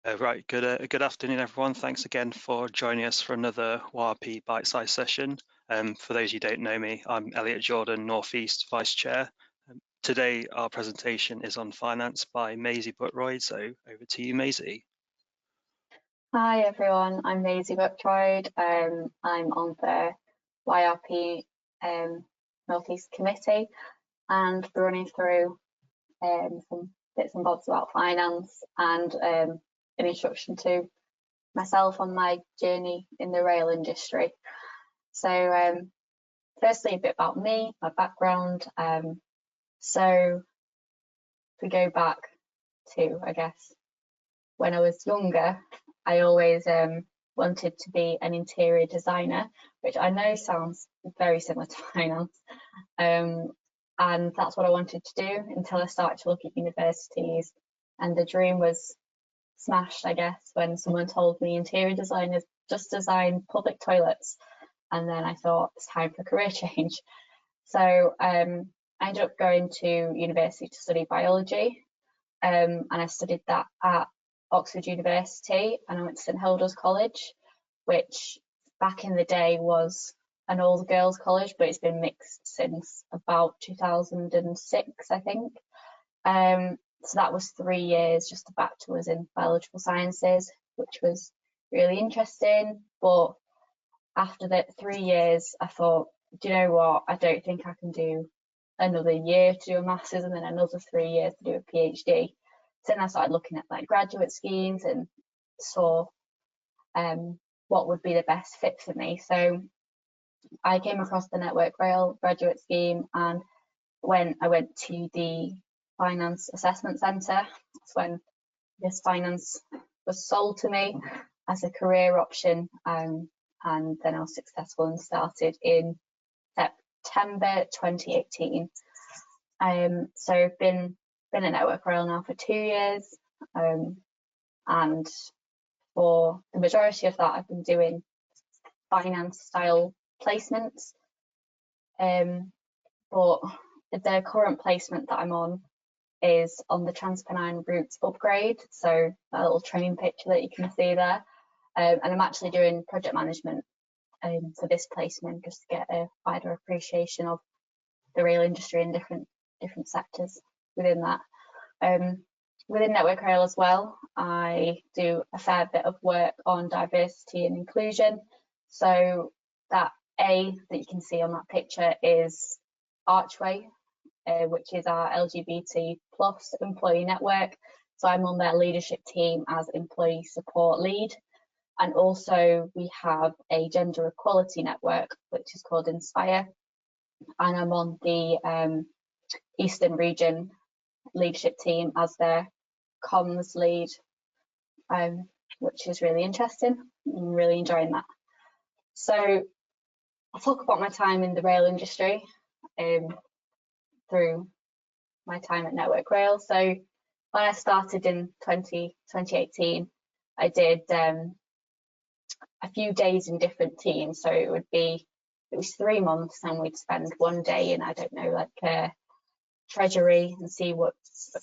Right, good afternoon, everyone. Thanks again for joining us for another YRP Bitesize Session. For those who don't know me, I'm Elliot Jordan, Northeast Vice Chair. Today, our presentation is on finance by Maisy Butroid, so over to you, Maisy. Hi, everyone. I'm Maisy Butroid. I'm on the YRP Northeast Committee, and we're running through some bits and bobs about finance and an introduction to myself on my journey in the rail industry. So firstly, a bit about me, my background. So if we go back to, I guess, when I was younger, I always wanted to be an interior designer, which I know sounds very similar to finance. And that's what I wanted to do until I started to look at universities, and the dream was smashed, I guess, when someone told me interior designers just design public toilets. And then I thought it's time for a career change. So I ended up going to university to study biology, and I studied that at Oxford University, and I went to St Hilda's College, which back in the day was an old girls' college, but it's been mixed since about 2006, I think. So that was 3 years, just a bachelor's in biological sciences, which was really interesting. But after that 3 years, I thought, do you know what? I don't think I can do another year to do a master's and then another 3 years to do a PhD. So then I started looking at like graduate schemes and saw what would be the best fit for me. So I came across the Network Rail graduate scheme, and when I went to the Finance Assessment Centre, that's when this finance was sold to me as a career option, and then I was successful and started in September 2018. So I've been at Network Rail now for 2 years, and for the majority of that I've been doing finance style placements, but the current placement that I'm on is on the Transpennine routes upgrade, so that little train picture that you can see there, and I'm actually doing project management for this placement, just to get a wider appreciation of the rail industry and different sectors within that. Within Network Rail as well, I do a fair bit of work on diversity and inclusion. So that A that you can see on that picture is Archway, which is our LGBT plus employee network. So I'm on their leadership team as employee support lead. And also we have a gender equality network, which is called Inspire. And I'm on the Eastern Region leadership team as their comms lead, which is really interesting. I'm really enjoying that. So I'll talk about my time in the rail industry through my time at Network Rail. So when I started in 2018, I did a few days in different teams. So it was 3 months, and we'd spend one day in, I don't know, like treasury and see what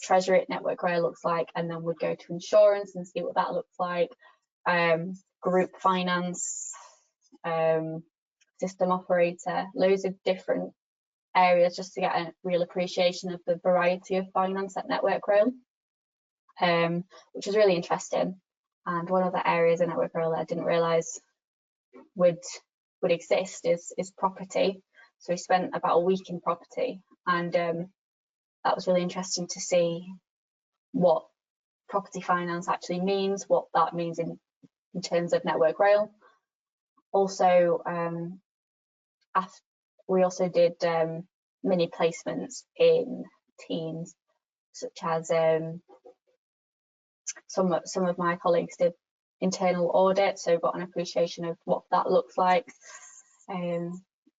treasury at Network Rail looks like, and then we'd go to insurance and see what that looks like, group finance, system operator, loads of different areas, just to get a real appreciation of the variety of finance at Network Rail, which was really interesting. And one of the areas in Network Rail that I didn't realise would exist is property. So we spent about a week in property, and that was really interesting to see what property finance actually means, what that means in terms of Network Rail. Also, we also did mini placements in teams, such as some of my colleagues did internal audit, so got an appreciation of what that looks like,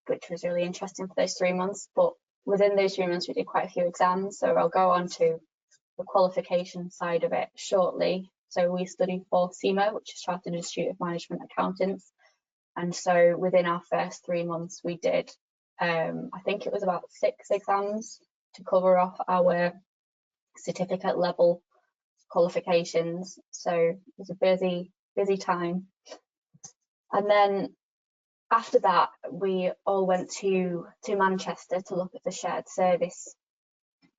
which was really interesting for those 3 months. But within those 3 months, we did quite a few exams, so I'll go on to the qualification side of it shortly. So we studied for CIMA, which is Chartered Institute of Management Accountants, and so within our first 3 months, we did, I think it was about 6 exams to cover off our certificate level qualifications. So it was a busy time. And then after that, we all went to Manchester to look at the shared service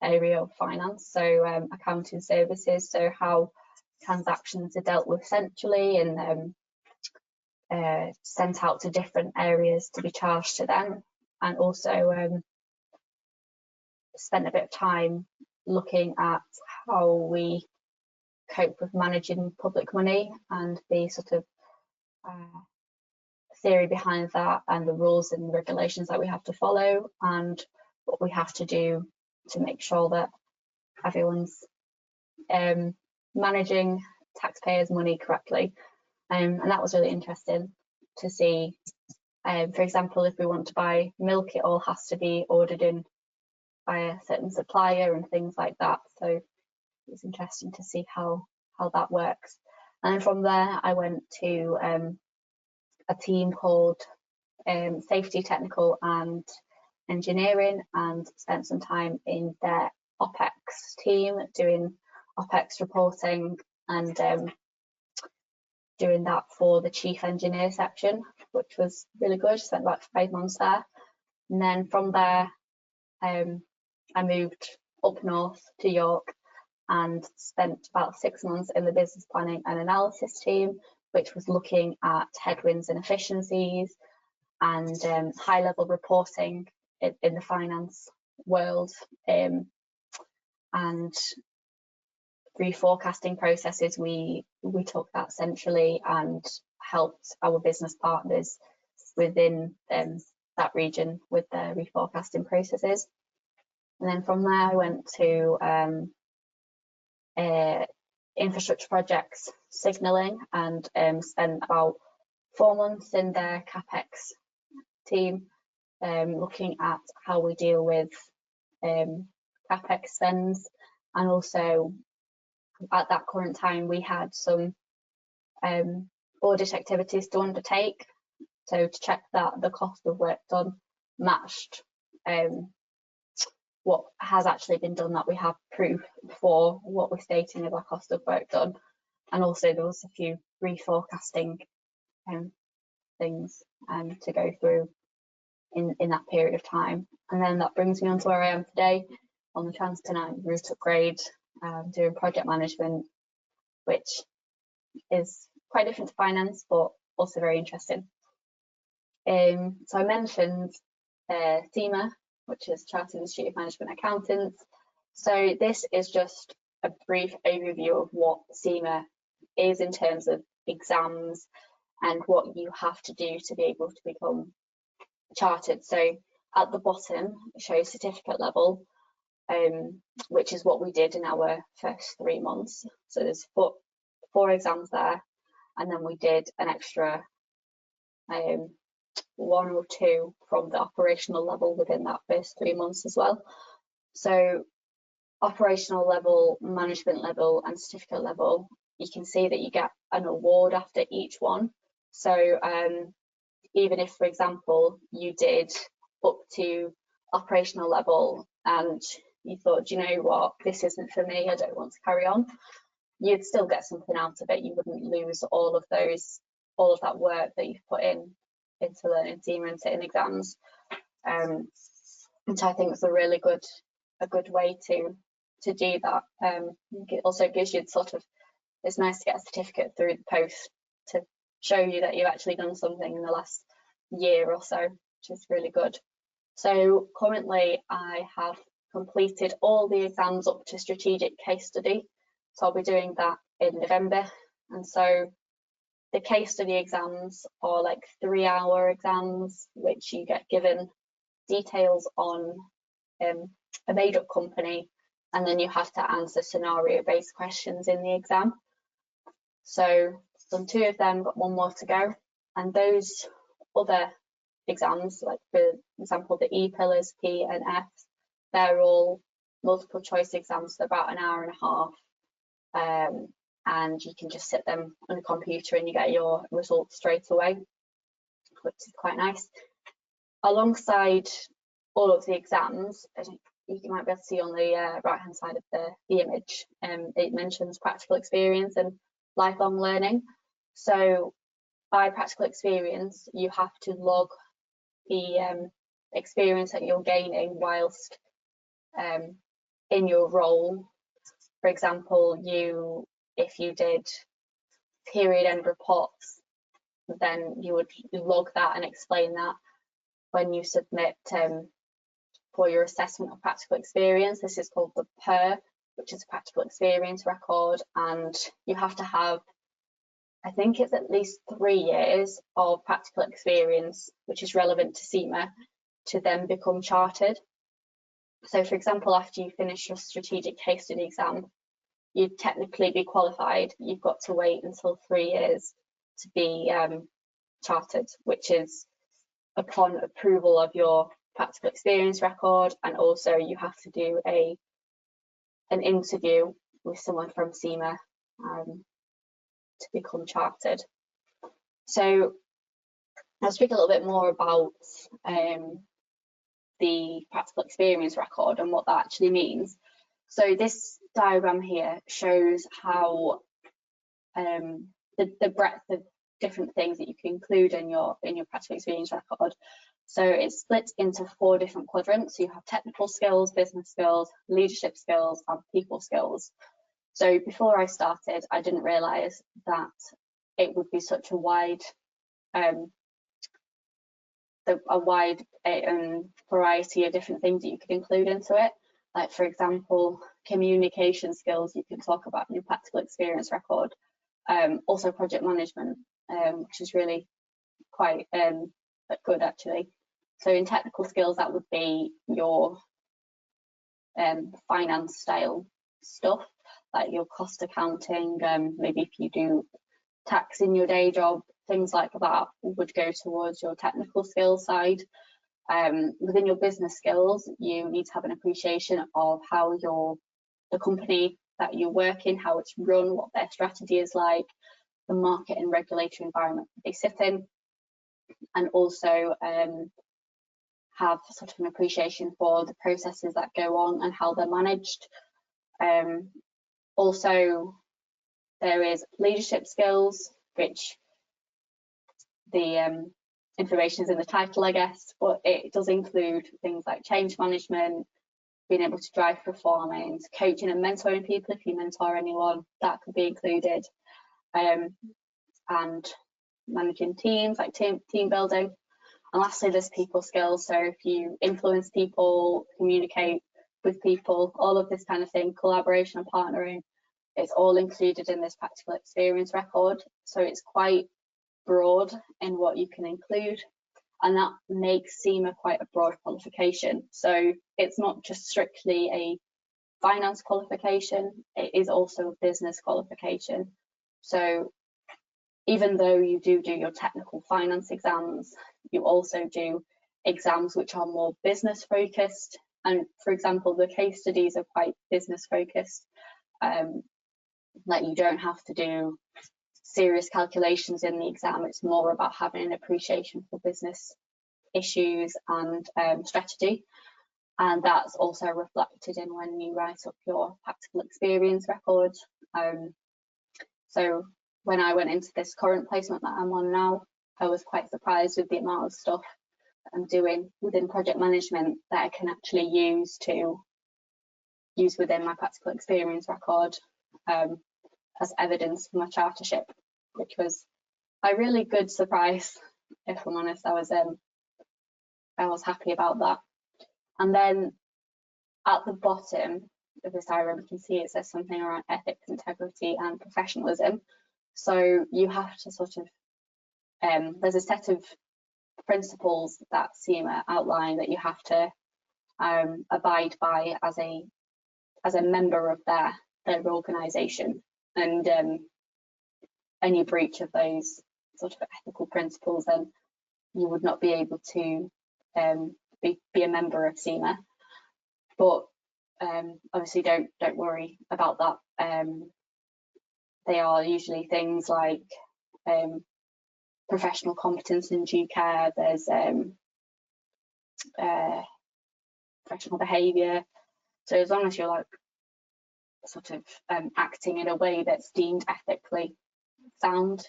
area of finance, so accounting services, so how transactions are dealt with centrally and sent out to different areas to be charged to them, and also spent a bit of time looking at how we cope with managing public money and the sort of theory behind that and the rules and regulations that we have to follow and what we have to do to make sure that everyone's managing taxpayers' money correctly. And that was really interesting to see. For example, if we want to buy milk, it all has to be ordered in by a certain supplier and things like that. So it's interesting to see how that works. And from there, I went to a team called Safety, Technical and Engineering, and spent some time in their OPEX team doing OPEX reporting and doing that for the chief engineer section, which was really good. Spent about 5 months there. And then from there, I moved up north to York and spent about 6 months in the business planning and analysis team, which was looking at headwinds and efficiencies and high-level reporting in the finance world, and reforecasting processes. We took that centrally and helped our business partners within that region with their reforecasting processes. And then from there, I went to infrastructure projects signalling and spent about 4 months in their CapEx team, looking at how we deal with CapEx spends. And also at that current time, we had some audit activities to undertake, so to check that the cost of work done matched what has actually been done, that we have proof for what we're stating as our cost of work done. And also there was a few reforecasting things to go through in that period of time. And then that brings me on to where I am today on the Trans-Pennine route upgrade, doing project management, which is quite different to finance, but also very interesting. So I mentioned CIMA, which is Chartered Institute of Management Accountants. So this is just a brief overview of what CIMA is in terms of exams and what you have to do to be able to become chartered. So at the bottom, it shows certificate level, which is what we did in our first 3 months. So there's four exams there, and then we did an extra 1 or 2 from the operational level within that first 3 months as well. So operational level, management level and certificate level, you can see that you get an award after each one. So even if, for example, you did up to operational level and you thought, you know what, this isn't for me, I don't want to carry on, you'd still get something out of it. You wouldn't lose all of that work that you've put into learning CIMA and sitting exams, which I think is a really good way to do that. It also gives you it's nice to get a certificate through the post to show you that you've actually done something in the last year or so, which is really good. So currently I have completed all the exams up to strategic case study, so I'll be doing that in November. And so the case study exams are like 3-hour exams, which you get given details on a made-up company, and then you have to answer scenario-based questions in the exam. So done 2 of them, got 1 more to go. And those other exams, like for example the E pillars, P and F, they're all multiple choice exams, so about 1.5 hours. And you can just sit them on a computer and you get your results straight away, which is quite nice. Alongside all of the exams, you might be able to see on the right hand side of the image, it mentions practical experience and lifelong learning. So by practical experience, you have to log the experience that you're gaining whilst in your role. For example, if you did period end reports, then you would log that and explain that when you submit for your assessment of practical experience. This is called the PER, which is a practical experience record, and you have to have, I think it's at least 3 years of practical experience, which is relevant to CIMA, to then become chartered. So for example, after you finish your strategic case study exam, you'd technically be qualified. You've got to wait until 3 years to be chartered, which is upon approval of your practical experience record, and also you have to do an interview with someone from CIMA to become chartered. So I'll speak a little bit more about the practical experience record and what that actually means. So this diagram here shows how the breadth of different things that you can include in your practical experience record. So it's split into 4 different quadrants. So you have technical skills, business skills, leadership skills, and people skills. So before I started, I didn't realise that it would be such a wide variety of different things that you could include into it. Like, for example, communication skills you can talk about in your practical experience record. Also project management, which is really quite good actually. So in technical skills, that would be your finance style stuff, like your cost accounting, maybe if you do tax in your day job, things like that would go towards your technical skills side. Within your business skills, you need to have an appreciation of how the company that you work in, how it's run, what their strategy is like, the market and regulatory environment they sit in, and also have sort of an appreciation for the processes that go on and how they're managed. Also, there is leadership skills, which the information is in the title, I guess, but it does include things like change management, being able to drive performance, coaching and mentoring people. If you mentor anyone, that could be included, and managing teams, like team building. And lastly, there's people skills. So if you influence people, communicate with people, all of this kind of thing, collaboration and partnering, it's all included in this practical experience record. So it's quite broad in what you can include, and that makes CIMA quite a broad qualification. So it's not just strictly a finance qualification, it is also a business qualification. So even though you do your technical finance exams, you also do exams which are more business focused. And for example, the case studies are quite business focused. Like, you don't have to do serious calculations in the exam. It's more about having an appreciation for business issues and strategy. And that's also reflected in when you write up your practical experience record. So when I went into this current placement that I'm on now, I was quite surprised with the amount of stuff that I'm doing within project management that I can actually use within my practical experience record as evidence for my chartership, which was a really good surprise. If I'm honest, I was happy about that. And then at the bottom of this diagram, you can see it says something around ethics, integrity, and professionalism. So you have to sort of, there's a set of principles that CIMA outline that you have to abide by as a member of their organisation, and any breach of those sort of ethical principles, then you would not be able to be a member of CIMA. But obviously don't worry about that. They are usually things like professional competence and due care. There's professional behaviour, So as long as you're like sort of acting in a way that's deemed ethically sound,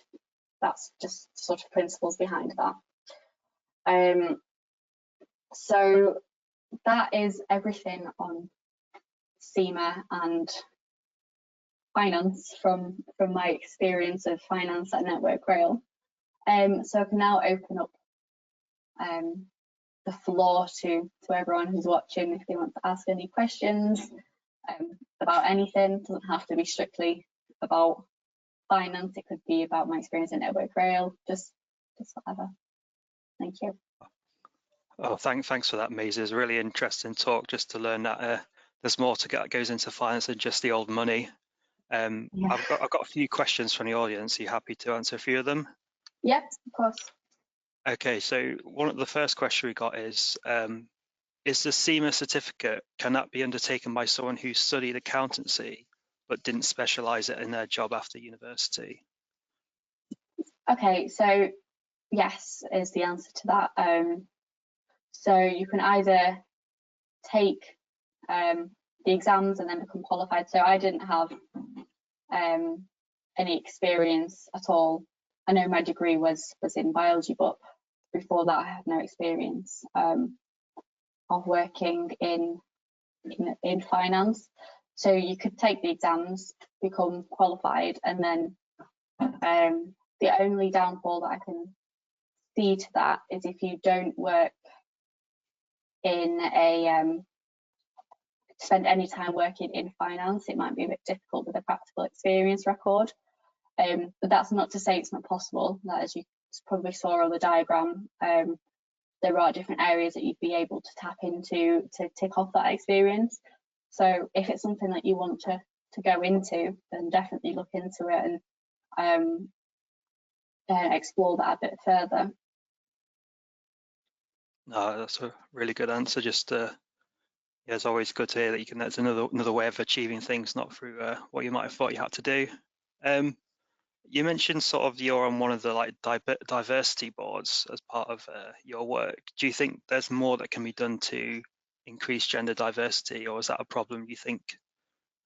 that's just sort of principles behind that. So that is everything on CIMA and finance from my experience of finance at Network Rail. So I can now open up the floor to everyone who's watching if they want to ask any questions about anything. It doesn't have to be strictly about finance, it could be about my experience at Network Rail, just whatever. Thank you. Oh, thanks for that, Maisy. It's a really interesting talk just to learn that there's more that goes into finance than just the old money. Yeah. I've got a few questions from the audience. Are you happy to answer a few of them? Yep, of course. Okay, so one of the first question we got is the CIMA certificate, can that be undertaken by someone who studied accountancy but didn't specialise it in their job after university? Okay, so yes is the answer to that. So you can either take the exams and then become qualified. So I didn't have any experience at all. I know my degree was in biology, but before that I had no experience of working in finance. So you could take the exams, become qualified, and then the only downfall that I can see to that is if you don't work in spend any time working in finance, it might be a bit difficult with a practical experience record. But that's not to say it's not possible. That, as you probably saw on the diagram, there are different areas that you'd be able to tap into to tick off that experience. So if it's something that you want to go into, then definitely look into it and explore that a bit further. No, that's a really good answer. Just yeah, it's always good to hear that that's another way of achieving things, not through what you might have thought you had to do. You mentioned sort of you're on one of the like diversity boards as part of your work. Do you think there's more that can be done to increase gender diversity, or is that a problem you think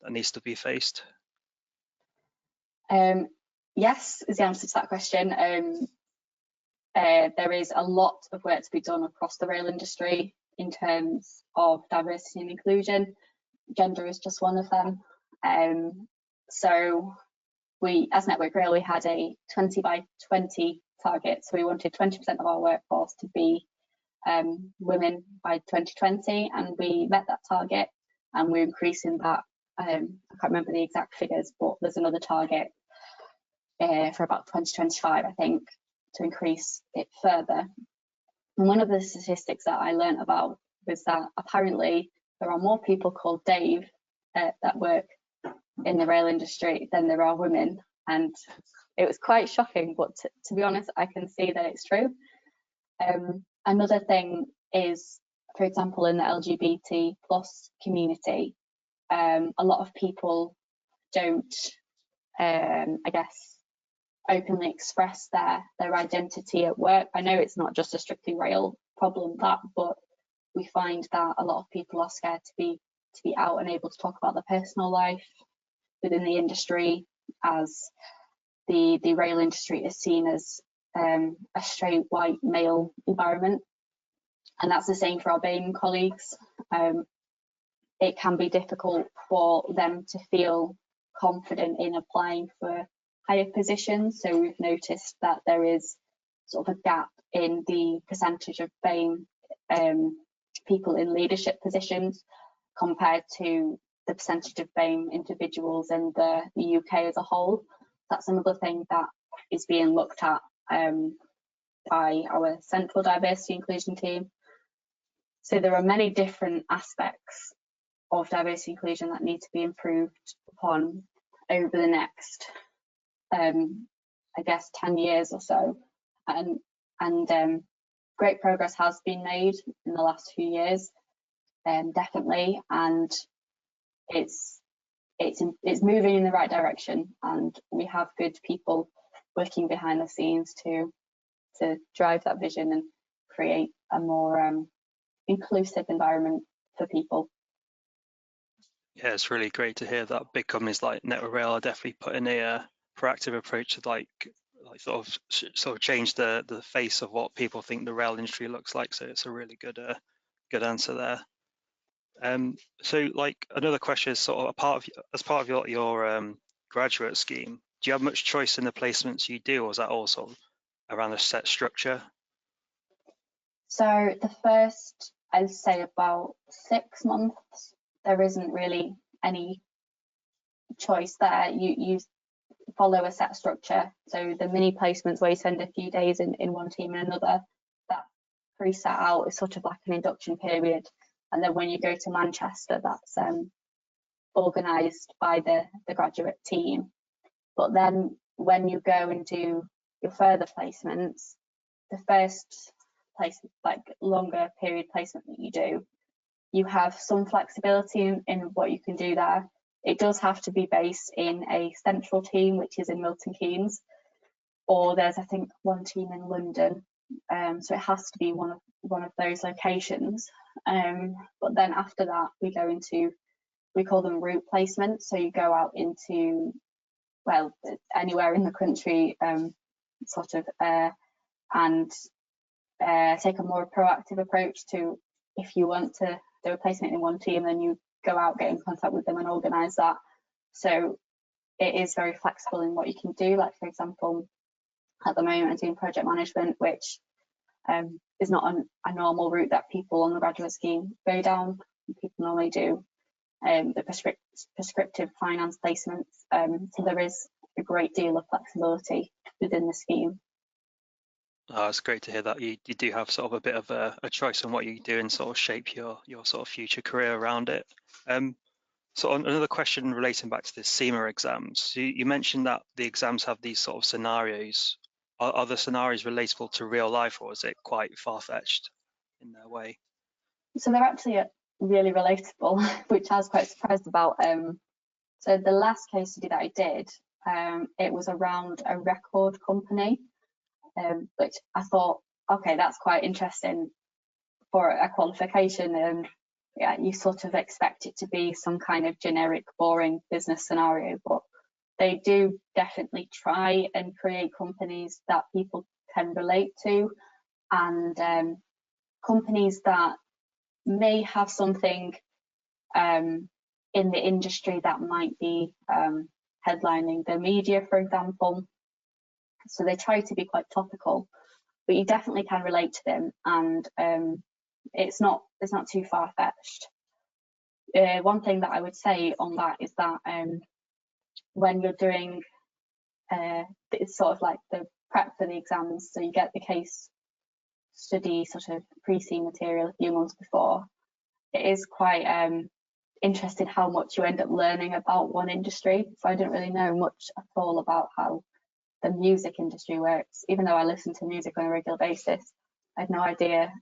that needs to be faced? Yes is the answer to that question. There is a lot of work to be done across the rail industry in terms of diversity and inclusion. Gender is just one of them. So we, as Network Rail, we had a 20 by 20 target. So we wanted 20% of our workforce to be women by 2020, and we met that target, and we're increasing that. I can't remember the exact figures, but there's another target for about 2025, I think, to increase it further. And one of the statistics that I learned about was that apparently there are more people called Dave that work in the rail industry than there are women, and it was quite shocking, but to be honest, I can see that it's true. Another thing is, for example, in the LGBT plus community, a lot of people don't, I guess, openly express their identity at work. I know it's not just a strictly rail problem, but we find that a lot of people are scared to be out and able to talk about their personal life within the industry, as the rail industry is seen as a straight white male environment, and that's the same for our BAME colleagues. It can be difficult for them to feel confident in applying for higher positions. So we've noticed that there is sort of a gap in the percentage of BAME people in leadership positions compared to the percentage of BAME individuals in the UK as a whole. That's another thing that is being looked at by our central diversity inclusion team. So there are many different aspects of diversity inclusion that need to be improved upon over the next, I guess, 10 years or so. And great progress has been made in the last few years, definitely, and it's moving in the right direction, and we have good people working behind the scenes to drive that vision and create a more inclusive environment for people. Yeah, it's really great to hear that big companies like Network Rail are definitely putting a proactive approach to like sort of change the face of what people think the rail industry looks like. So it's a really good answer there. So like another question is sort of as part of your graduate scheme, do you have much choice in the placements you do, or is that all sort of around a set structure? So the first, I'd say about 6 months, there isn't really any choice there. You follow a set structure. So the mini placements where you spend a few days in one team and another, that pre-set out is sort of like an induction period. And then when you go to Manchester, that's organised by the graduate team. But then when you go and do your further placements, the first placement, like longer period placement that you do, you have some flexibility in what you can do there. It does have to be based in a central team, which is in Milton Keynes, or there's, I think, one team in London. So it has to be one of those locations. But then after that, we go into, we call them route placements. So you go out into, well, anywhere in the country, sort of, and take a more proactive approach to, if you want to do a placement in one team, then you go out, get in contact with them and organise that. So it is very flexible in what you can do. Like, for example, at the moment I'm doing project management, which is not a normal route that people on the graduate scheme go down. People normally do the prescriptive finance placements. So there is a great deal of flexibility within the scheme. Oh, it's great to hear that you do have sort of a bit of a choice in what you do and sort of shape your sort of future career around it. So another question relating back to the SEMA exams, so you mentioned that the exams have these sort of scenarios. Are the scenarios relatable to real life, or is it quite far-fetched in their way? So they're actually really relatable, which I was quite surprised about. So the last case study that I did, it was around a record company, which I thought, okay, that's quite interesting for a qualification. And yeah, you sort of expect it to be some kind of generic, boring business scenario, but they do definitely try and create companies that people can relate to, and companies that may have something in the industry that might be headlining the media, for example. So they try to be quite topical, but you definitely can relate to them, and it's not too far-fetched. One thing that I would say on that is that when you're doing it's sort of like the prep for the exams, so you get the case study sort of pre-C material a few months before, it is quite interesting how much you end up learning about one industry. So I didn't really know much at all about how the music industry works, even though I listen to music on a regular basis. I had no idea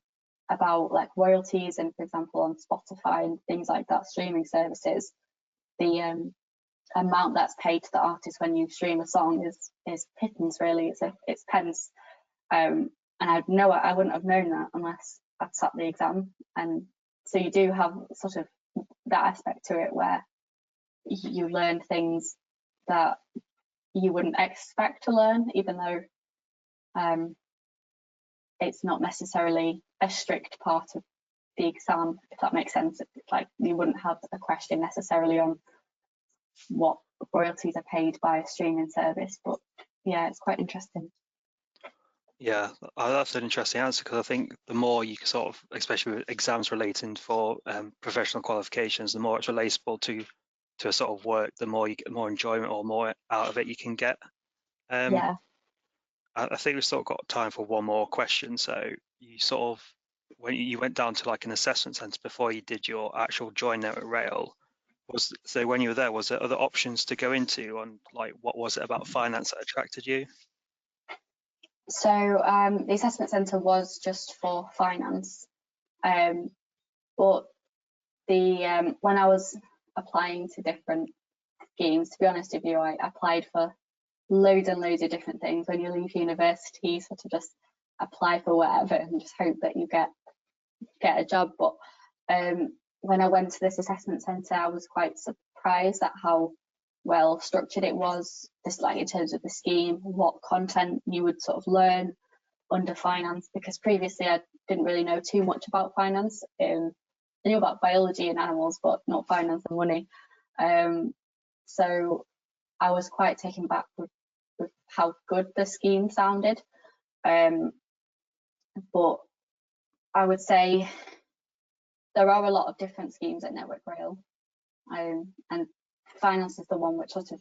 about like royalties, and for example on Spotify and things like that, streaming services, the amount that's paid to the artist when you stream a song is pittance, really. It's pence, and I wouldn't have known that unless I'd sat the exam. And so you do have sort of that aspect to it where you learn things that you wouldn't expect to learn, even though it's not necessarily a strict part of the exam, if that makes sense. Like, you wouldn't have a question necessarily on what royalties are paid by a streaming service, but yeah, it's quite interesting. Yeah, that's an interesting answer, because I think the more you sort of, especially with exams relating for professional qualifications, the more it's relatable to a sort of work, the more you get more enjoyment or more out of it you can get. Yeah. I think we've sort of got time for one more question. So you sort of, when you went down to like an assessment centre before you did your actual join Network Rail, so when you were there, was there other options to go into, on like what was it about finance that attracted you? So the assessment centre was just for finance, but the when I was applying to different schemes, to be honest with you, I applied for loads and loads of different things. When you leave university, you sort of just apply for whatever and just hope that you get a job. But when I went to this assessment centre, I was quite surprised at how well structured it was, just like in terms of the scheme, what content you would sort of learn under finance, because previously I didn't really know too much about finance. I knew about biology and animals, but not finance and money. So I was quite taken back with how good the scheme sounded. But I would say there are a lot of different schemes at Network Rail, and finance is the one which sort of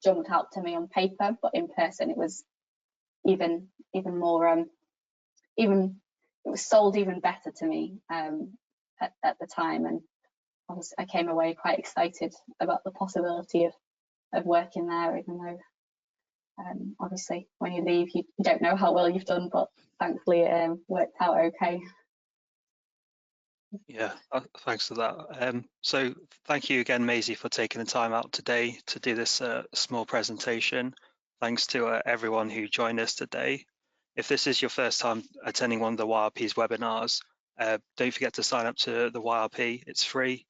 jumped out to me on paper, but in person it was even more it was sold even better to me at the time, and I came away quite excited about the possibility of working there, even though obviously when you leave you don't know how well you've done, but thankfully it worked out okay. Yeah, thanks for that. So thank you again, Maisy, for taking the time out today to do this small presentation. Thanks to everyone who joined us today. If this is your first time attending one of the YRP's webinars, don't forget to sign up to the YRP. It's free,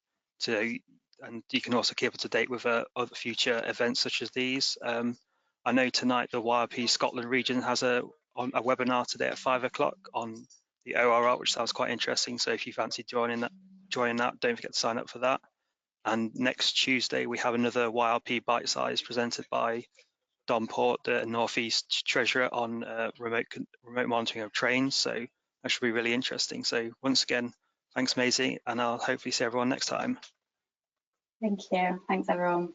and you can also keep up to date with other future events such as these. I know tonight the YRP Scotland region has a webinar today at 5 o'clock on the ORR, which sounds quite interesting. So if you fancy joining that, don't forget to sign up for that. And next Tuesday, we have another YRP Bitesize presented by Don Port, the North East Treasurer, on remote monitoring of trains. So that should be really interesting. So once again, thanks, Maisy, and I'll hopefully see everyone next time. Thank you. Thanks, everyone.